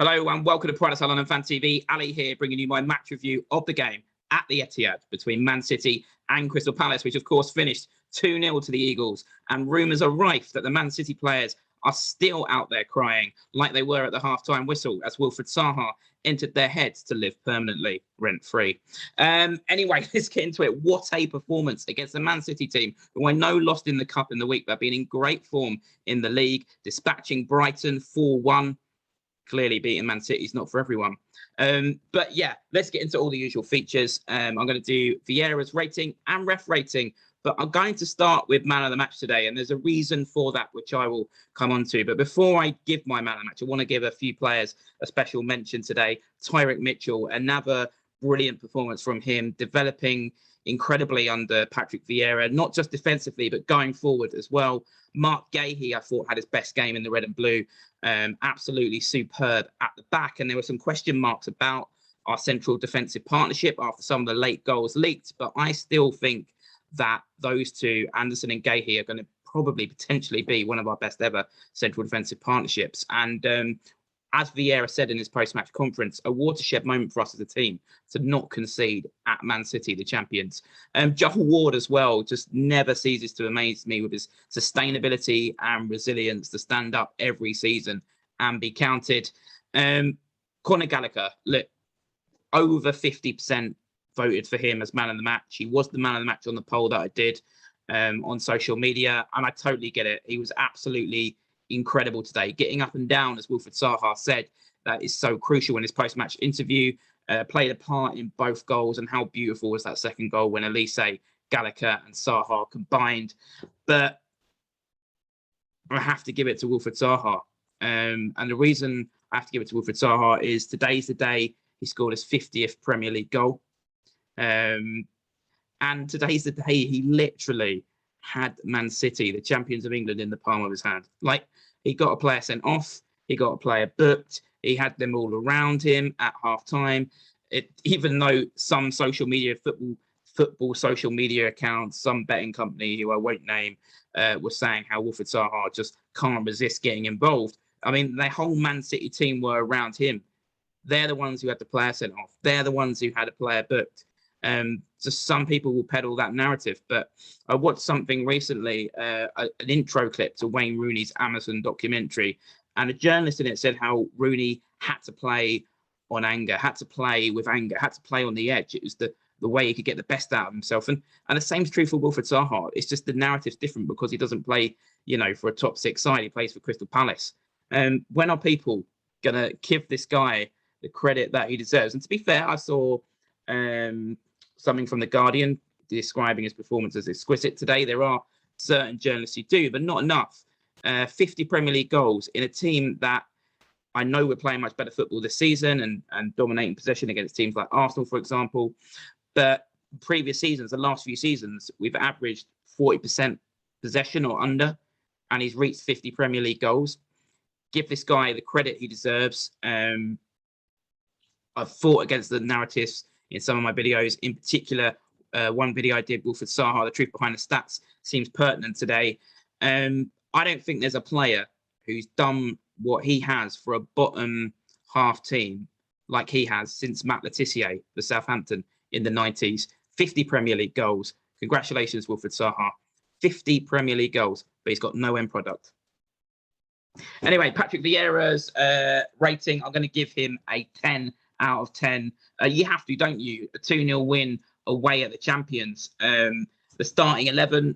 Hello and welcome to Pride Salon and Fan TV. Ali here, bringing you my match review of the game at the Etihad between Man City and Crystal Palace, which of course finished 2-0 to the Eagles. And rumours are rife that the Man City players are still out there crying like they were at the half-time whistle as Wilfried Zaha entered their heads to live permanently rent-free. Anyway, let's get into it. What a performance against the Man City team, who I know lost in the Cup in the week, but have been in great form in the league, dispatching Brighton 4-1. Clearly beating Man City is not for everyone. But yeah, let's get into all the usual features. I'm going to do Vieira's rating and ref rating, but I'm going to start with man of the match today. And there's a reason for that, which I will come on to. But before I give my man of the match, I want to give a few players a special mention today. Tyrick Mitchell, another brilliant performance from him, developing incredibly under Patrick Vieira, not just defensively, but going forward as well. Mark Gahey, I thought, had his best game in the red and blue. Absolutely superb at the back. And there were some question marks about our central defensive partnership after some of the late goals leaked. But I still think that those two, Anderson and Gahey, are going to probably potentially be one of our best ever central defensive partnerships. And as Vieira said in his post-match conference, a watershed moment for us as a team to not concede at Man City, the champions. Joel Ward as well just never ceases to amaze me with his sustainability and resilience to stand up every season and be counted. Conor Gallagher, look, over 50% voted for him as man of the match. He was the man of the match on the poll that I did on social media, and I totally get it. He was absolutely incredible today, getting up and down, as Wilfried Zaha said. That is so crucial in his post-match interview. Played a part in both goals, and how beautiful was that second goal when Elise, Gallagher and Zaha combined. But I have to give it to Wilfried Zaha. And the reason I have to give it to Wilfried Zaha is today's the day he scored his 50th Premier League goal. And today's the day he literally had Man City, the champions of England, in the palm of his hand. Like, he got a player sent off, he got a player booked, he had them all around him at half-time. Even though some social media, football social media accounts, some betting company who I won't name, was saying how Wilfried Zaha just can't resist getting involved. I mean, the whole Man City team were around him. They're the ones who had the player sent off. They're the ones who had a player booked. Just some people will peddle that narrative, but I watched something recently, an intro clip to Wayne Rooney's Amazon documentary, and a journalist in it said how Rooney had to play on anger, had to play with anger, had to play on the edge. It was the way he could get the best out of himself. And the same is true for Wilfried Zaha. It's just the narrative's different because he doesn't play, for a top six side. He plays for Crystal Palace. When are people going to give this guy the credit that he deserves? And to be fair, I saw something from The Guardian describing his performance as exquisite today. There are certain journalists who do, but not enough. 50 Premier League goals in a team that I know we're playing much better football this season and dominating possession against teams like Arsenal, for example. But previous seasons, the last few seasons, we've averaged 40% possession or under, and he's reached 50 Premier League goals. Give this guy the credit he deserves. I've fought against the narratives in some of my videos. In particular, one video I did, Wilfried Zaha, the truth behind the stats, seems pertinent today. I don't think there's a player who's done what he has for a bottom half team like he has since Matt Letizia for Southampton in the 90s. 50 Premier League goals. Congratulations, Wilfried Zaha. 50 Premier League goals, but he's got no end product. Anyway, Patrick Vieira's rating, I'm going to give him a 10 out of 10. You have to, don't you? A 2-0 win away at the champions. The starting 11,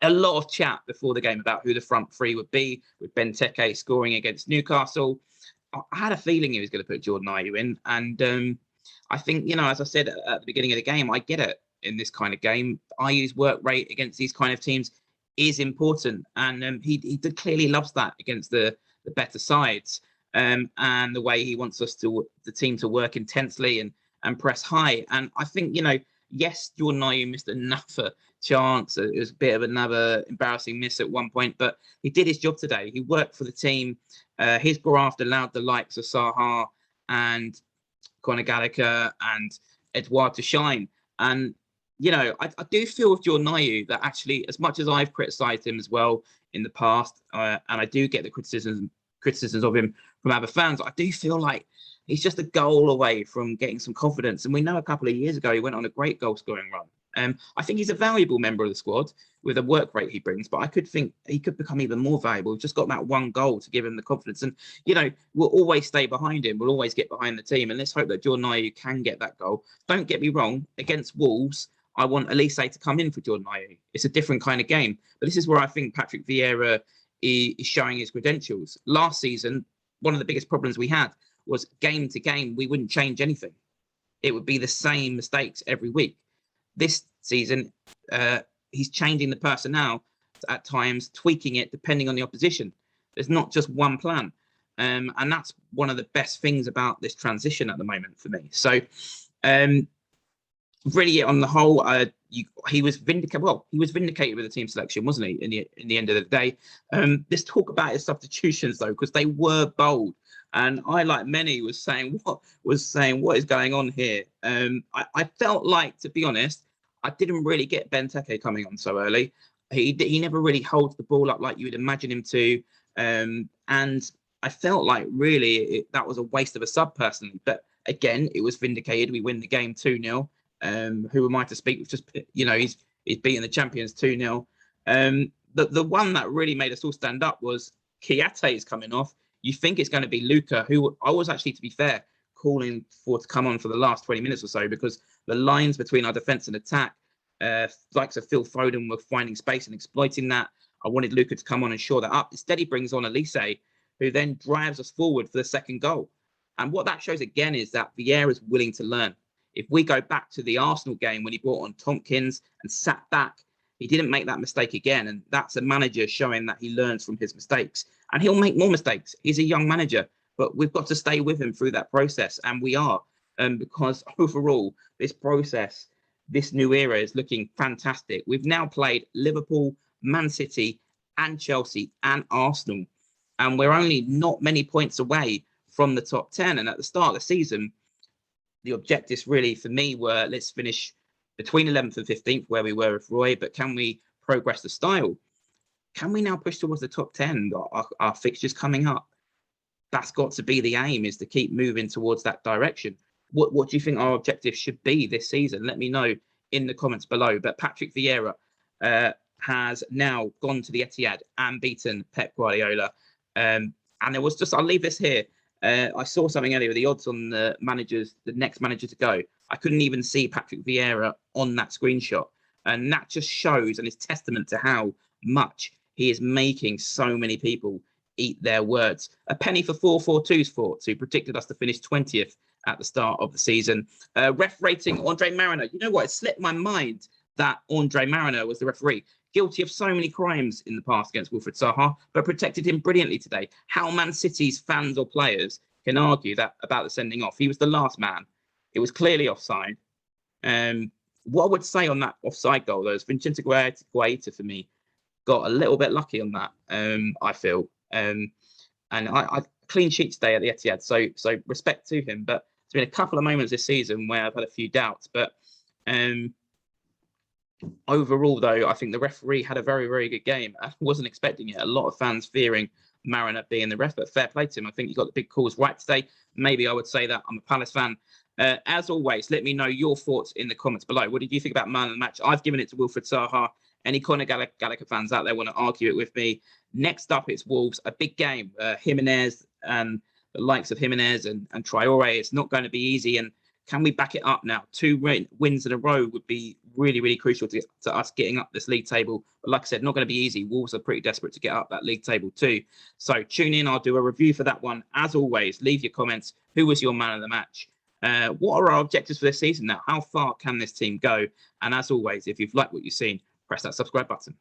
a lot of chat before the game about who the front three would be, with Benteke scoring against Newcastle. I had a feeling he was going to put Jordan Ayew in. And I think, as I said at the beginning of the game, I get it in this kind of game. Ayew's work rate against these kind of teams is important. And he clearly loves that against the better sides. And the way he wants the team to work intensely and press high. And I think, yes, Jordan Ayew missed another chance. It was a bit of another embarrassing miss at one point, but he did his job today. He worked for the team. His graft allowed the likes of Zaha and Conor Gallagher and Edouard to shine. And, I do feel with Jordan Ayew that actually, as much as I've criticised him as well in the past, and I do get the criticisms of him from other fans. I do feel like he's just a goal away from getting some confidence. And we know a couple of years ago he went on a great goal scoring run. I think he's a valuable member of the squad with the work rate he brings, but I could think he could become even more valuable. We've just got that one goal to give him the confidence. And, you know, we'll always stay behind him. We'll always get behind the team. And let's hope that Jordan Ayew can get that goal. Don't get me wrong, against Wolves, I want Elise to come in for Jordan Ayew. It's a different kind of game. But this is where I think Patrick Vieira is showing his credentials. Last season, one of the biggest problems we had was game to game, we wouldn't change anything. It would be the same mistakes every week. This season, he's changing the personnel at times, tweaking it depending on the opposition. There's not just one plan. And that's one of the best things about this transition at the moment for me. So really, on the whole, he was vindicated. Well, he was vindicated with the team selection, wasn't he? In the end of the day, let's talk about his substitutions though, because they were bold. And I, like many, was saying what is going on here. I felt like, to be honest, I didn't really get Benteke coming on so early. He never really holds the ball up like you would imagine him to, and I felt like really that was a waste of a sub personally. But again, it was vindicated. We win the game 2-0. Who am I to speak? Just, you know, he's beating the champions 2-0. The one that really made us all stand up was Kiate is coming off. You think it's going to be Luca, who I was actually, to be fair, calling for to come on for the last 20 minutes or so, because the lines between our defence and attack, likes of Phil Foden, were finding space and exploiting that. I wanted Luca to come on and shore that up. Instead, he brings on Elise, who then drives us forward for the second goal. And what that shows again is that Vieira is willing to learn. If we go back to the Arsenal game when he brought on Tompkins and sat back, he didn't make that mistake again. And that's a manager showing that he learns from his mistakes. And he'll make more mistakes. He's a young manager, but we've got to stay with him through that process. And we are, because overall, this process, this new era is looking fantastic. We've now played Liverpool, Man City, and Chelsea, and Arsenal. And we're only not many points away from the top 10. And at the start of the season, the objectives really for me were, let's finish between 11th and 15th where we were with Roy, but can we progress the style? Can we now push towards the top 10? Our fixtures coming up. That's got to be the aim, is to keep moving towards that direction. What do you think our objective should be this season? Let me know in the comments below. But Patrick Vieira has now gone to the Etihad and beaten Pep Guardiola. And there was just, I'll leave this here. I saw something earlier, the odds on the next manager to go. I couldn't even see Patrick Vieira on that screenshot. And that just shows and is testament to how much he is making so many people eat their words. A penny for 442's thoughts, who predicted us to finish 20th at the start of the season. Ref rating, Andre Mariner. You know what? It slipped my mind that Andre Mariner was the referee. Guilty of so many crimes in the past against Wilfried Zaha, but protected him brilliantly today. How Man City's fans or players can argue that about the sending off? He was the last man. It was clearly offside. What I would say on that offside goal, though, is Vincenzo Guaita, for me, got a little bit lucky on that, I feel. And I clean sheet today at the Etihad, so respect to him. But there's been a couple of moments this season where I've had a few doubts. But overall, though, I think the referee had a very, very good game. I wasn't expecting it. A lot of fans fearing Mariner being the ref, but fair play to him. I think he got the big calls right today. Maybe I would say that. I'm a Palace fan. As always, let me know your thoughts in the comments below. What did you think about man of the match? I've given it to Wilfried Zaha. Any Conor Gallagher fans out there want to argue it with me? Next up, it's Wolves, a big game. Jimenez and the likes of Jimenez and Traore. It's not going to be easy. And can we back it up now? 2 wins in a row would be really, really crucial to us getting up this league table. But like I said, not going to be easy. Wolves are pretty desperate to get up that league table too. So tune in. I'll do a review for that one. As always, leave your comments. Who was your man of the match? What are our objectives for this season now? How far can this team go? And as always, if you've liked what you've seen, press that subscribe button.